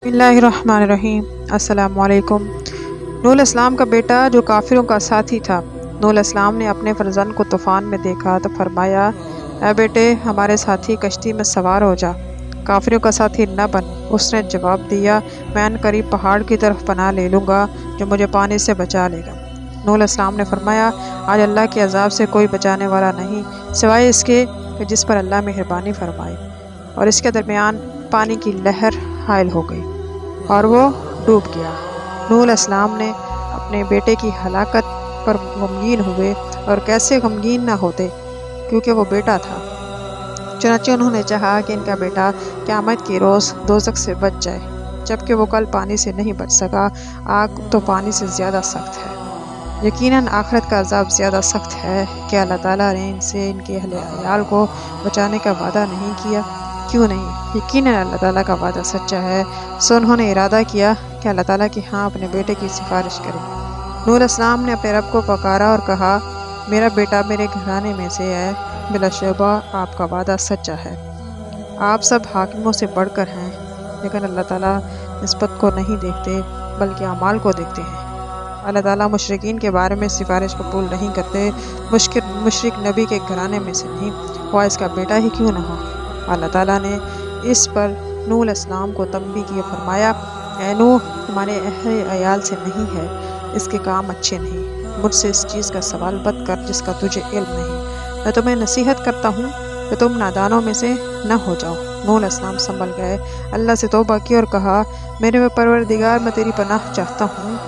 बिस्मिल्लाहिर्रहमानिर्रहीम। अस्सलामु अलैकुम। नूह अलैहिस्सलाम का बेटा जो काफिरों का साथी था, नूह अलैहिस्सलाम ने अपने फर्जंद को तूफ़ान में देखा तो फरमाया, ऐ बेटे हमारे साथी कश्ती में सवार हो जा, काफिरों का साथी न बन। उसने जवाब दिया, मैं अनकरीब पहाड़ की तरफ पनाह ले लूँगा जो मुझे पानी से बचा लेगा। नूह अलैहिस्सलाम ने फरमाया, आज अल्लाह के अजाब से कोई बचाने वाला नहीं सिवाय इसके कि जिस पर अल्लाह मेहरबानी फरमाए। और इसके दरमियान पानी की लहर हायल हो गई और वो डूब गया। नूह अलैहिस्सलाम ने अपने बेटे की हलाकत पर गमगीन हुए, और कैसे गमगीन ना होते क्योंकि वो बेटा था। चुनांचे उन्होंने चाहा कि इनका बेटा क़यामत की रोज़ दोज़ख से बच जाए, जबकि वो कल पानी से नहीं बच सका। आग तो पानी से ज़्यादा सख्त है। यकीनन आखिरत का अज़ाब ज़्यादा सख्त है कि अल्लाह ताला ने इनसे इनके अहले अयाल को बचाने का वादा नहीं किया। क्यों नहीं? यकीनन अल्लाह ताला का वादा सच्चा है। सो उन्होंने इरादा किया कि अल्लाह ताला की हाँ अपने बेटे की सिफारिश करें। नूह अलैहिस्सलाम ने अपने रब को पुकारा और कहा, मेरा बेटा मेरे घराने में से है, बिलाशुबा आपका वादा सच्चा है। आप सब हाकिमों से बढ़कर हैं, लेकिन अल्लाह ताला निस्बत को नहीं देखते बल्कि अमाल को देखते हैं। अल्लाह ताला मुशरिकीन के बारे में सिफारिश कबूल नहीं करते। मुशरिक नबी के घराने में से नहीं, वह इसका बेटा ही क्यों न हो। अल्लाह ताला ने इस पर नूह अलैहिस्सलाम को तंबीह की, फरमाया, ऐ नूह तुम्हारे अहले अयाल से नहीं है, इसके काम अच्छे नहीं। मुझसे इस चीज़ का सवाल मत कर जिसका तुझे इल्म नहीं। मैं तुम्हें नसीहत करता हूँ कि तुम नादानों में से न हो जाओ। नूह अलैहिस्सलाम संभल गए, अल्लाह से तौबा की और कहा, मेरे परवरदिगार मैं तेरी पनाह चाहता हूँ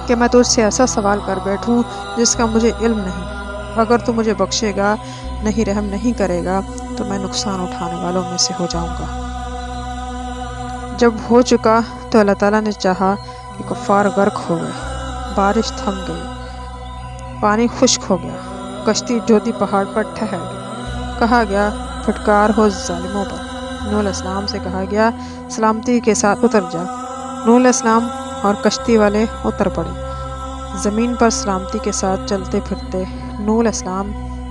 कि मैं तुझसे ऐसा सवाल कर बैठूँ जिसका मुझे इल्म नहीं। अगर तू मुझे बख्शेगा नहीं, रहम नहीं करेगा तो मैं नुकसान उठाने वालों में से हो जाऊंगा। जब हो चुका तो अल्लाह ताला ने चाहा कि कुफ्फार गर्क हो गए, बारिश थम गई, पानी खुश्क हो गया, कश्ती जोती पहाड़ पर ठहर गई। कहा गया, फटकार हो जालिमों पर। नूह अलैहिस्सलाम से कहा गया, सलामती के साथ उतर जा। नूह अलैहिस्सलाम और कश्ती वाले उतर पड़े। ज़मीन पर सलामती के साथ चलते फिरते नूह अलैहिस्सलाम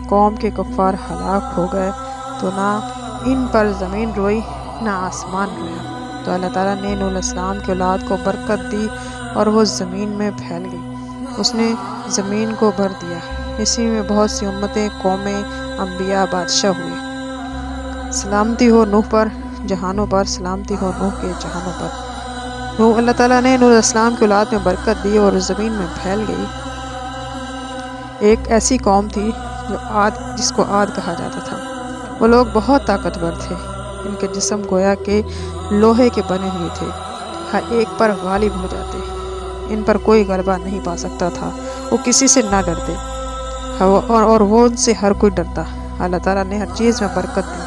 कौम के कुफ्फार हलाक हो गए, तो ना इन पर ज़मीन रोई ना आसमान रोया। तो अल्लाह ताला ने नूह अलैहिस्सलाम की औलाद को बरकत दी और वो ज़मीन में फैल गई। उसने ज़मीन को भर दिया। इसी में बहुत सी उम्मतें, कौमें, अम्बिया, बादशाह हुए। सलामती हो नूह पर जहानों पर, सलामती हो नूह के जहानों पर। अल्लाह ताला ने नूह अलैहिस्सलाम की औलाद में बरकत दी और ज़मीन में फैल गई। एक ऐसी कौम थी जो जिसको आद कहा जाता था। वो लोग बहुत ताकतवर थे। इनके जिस्म गोया के लोहे के बने हुए थे, हर एक पर गालिब हो जाते। इन पर कोई गलबा नहीं पा सकता था। वो किसी से ना डरते और वो उनसे हर कोई डरता। अल्लाह ताला ने हर चीज़ में बरकत दी।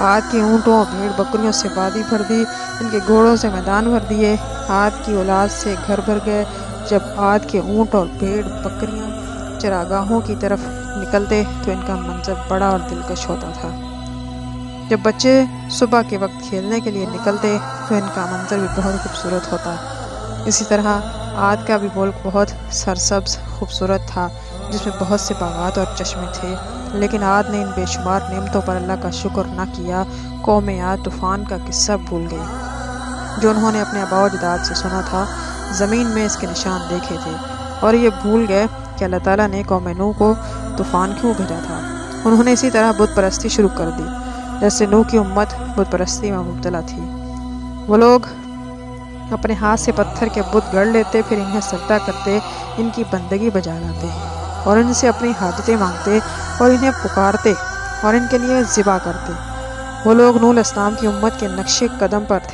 आद के ऊँटों, भेड़ बकरियों से वादी भर दी, इनके घोड़ों से मैदान भर दिए। आद की औलाद से घर भर गए। जब आद के ऊँट और भेड़ बकरियाँ चरागाहों की तरफ निकलते तो इनका मंजर बड़ा और दिलकश होता था। जब बच्चे सुबह के वक्त खेलने के लिए निकलते तो इनका मंजर भी बहुत खूबसूरत होता। इसी तरह आद का भी मुल्क बहुत सरसब्ज खूबसूरत था, जिसमें बहुत से बागात और चश्मे थे। लेकिन आद ने इन बेशुमार नेमतों पर अल्लाह का शुक्र न किया। कौम आद तूफ़ान का किस्सा भूल गई जो उन्होंने अपने आबा व अजदाद से सुना था। ज़मीन में इसके निशान देखे थे और ये भूल गए कि अल्लाह ताला ने कौम नूह को तूफ़ान क्यों भेजा था। उन्होंने इसी तरह बुत परस्ती शुरू कर दी, जैसे नूह की उम्मत बुत परस्ती में मुब्तला थी। वो लोग अपने हाथ से पत्थर के बुत गढ़ लेते, फिर इन्हें सजदा करते, इनकी बंदगी बजा लाते और इनसे अपनी हाजतें मांगते और इन्हें पुकारते और इनके लिए ज़िबा करते। वो लोग नूह अलैहिस्सलाम की उम्मत के नक्शे कदम पर थे।